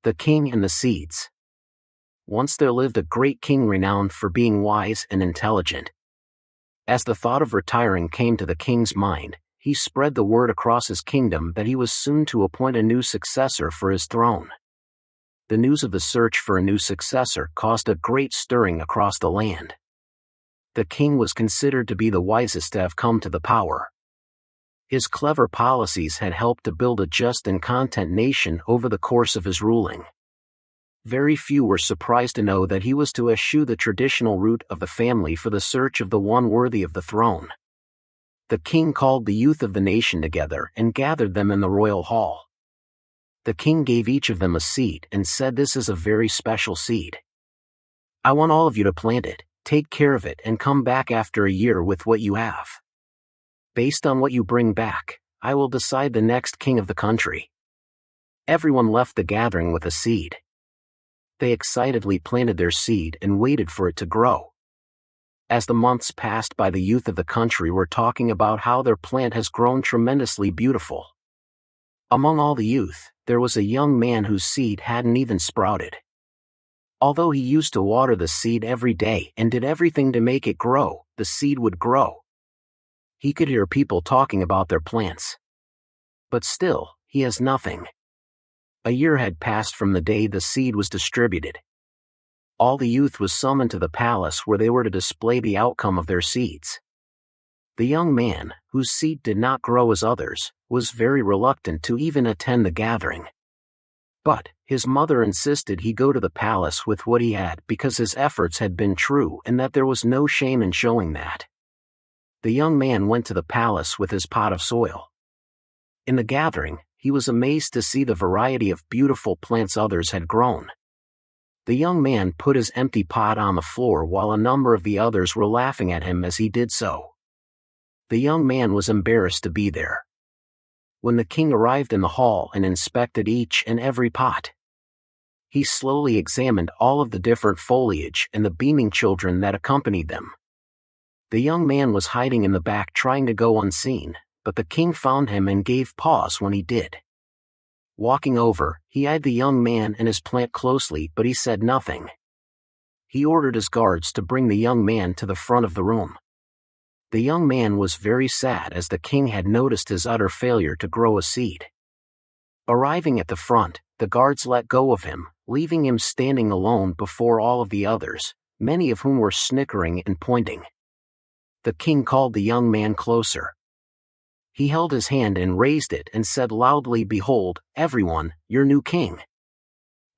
The King and the Seeds. Once there lived a great king renowned for being wise and intelligent. As the thought of retiring came to the king's mind, he spread the word across his kingdom that he was soon to appoint a new successor for his throne. The news of the search for a new successor caused a great stirring across the land. The king was considered to be the wisest to have come to the power. His clever policies had helped to build a just and content nation over the course of his ruling. Very few were surprised to know that he was to eschew the traditional route of the family for the search of the one worthy of the throne. The king called the youth of the nation together and gathered them in the royal hall. The king gave each of them a seed and said, "This is a very special seed. I want all of you to plant it, take care of it, and come back after a year with what you have. Based on what you bring back, I will decide the next king of the country." Everyone left the gathering with a seed. They excitedly planted their seed and waited for it to grow. As the months passed by, the youth of the country were talking about how their plant has grown tremendously beautiful. Among all the youth, there was a young man whose seed hadn't even sprouted. Although he used to water the seed every day and did everything to make it grow, the seed would grow. He could hear people talking about their plants. But still, he has nothing. A year had passed from the day the seed was distributed. All the youth was summoned to the palace where they were to display the outcome of their seeds. The young man, whose seed did not grow as others, was very reluctant to even attend the gathering. But his mother insisted he go to the palace with what he had because his efforts had been true and that there was no shame in showing that. The young man went to the palace with his pot of soil. In the gathering, he was amazed to see the variety of beautiful plants others had grown. The young man put his empty pot on the floor while a number of the others were laughing at him as he did so. The young man was embarrassed to be there. When the king arrived in the hall and inspected each and every pot, he slowly examined all of the different foliage and the beaming children that accompanied them. The young man was hiding in the back trying to go unseen, but the king found him and gave pause when he did. Walking over, he eyed the young man and his plant closely, but he said nothing. He ordered his guards to bring the young man to the front of the room. The young man was very sad as the king had noticed his utter failure to grow a seed. Arriving at the front, the guards let go of him, leaving him standing alone before all of the others, many of whom were snickering and pointing. The king called the young man closer. He held his hand and raised it and said loudly, "Behold, everyone, your new king."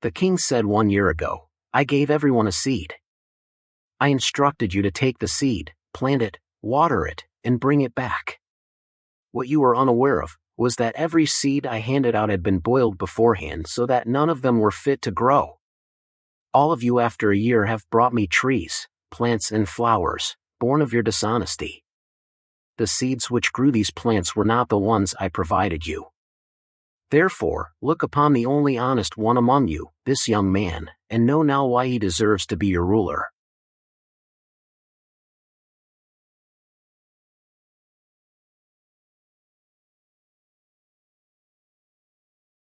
The king said, "1 year ago, I gave everyone a seed. I instructed you to take the seed, plant it, water it, and bring it back. What you were unaware of was that every seed I handed out had been boiled beforehand so that none of them were fit to grow. All of you after a year have brought me trees, plants and flowers, born of your dishonesty. The seeds which grew these plants were not the ones I provided you. Therefore, look upon the only honest one among you, this young man, and know now why he deserves to be your ruler."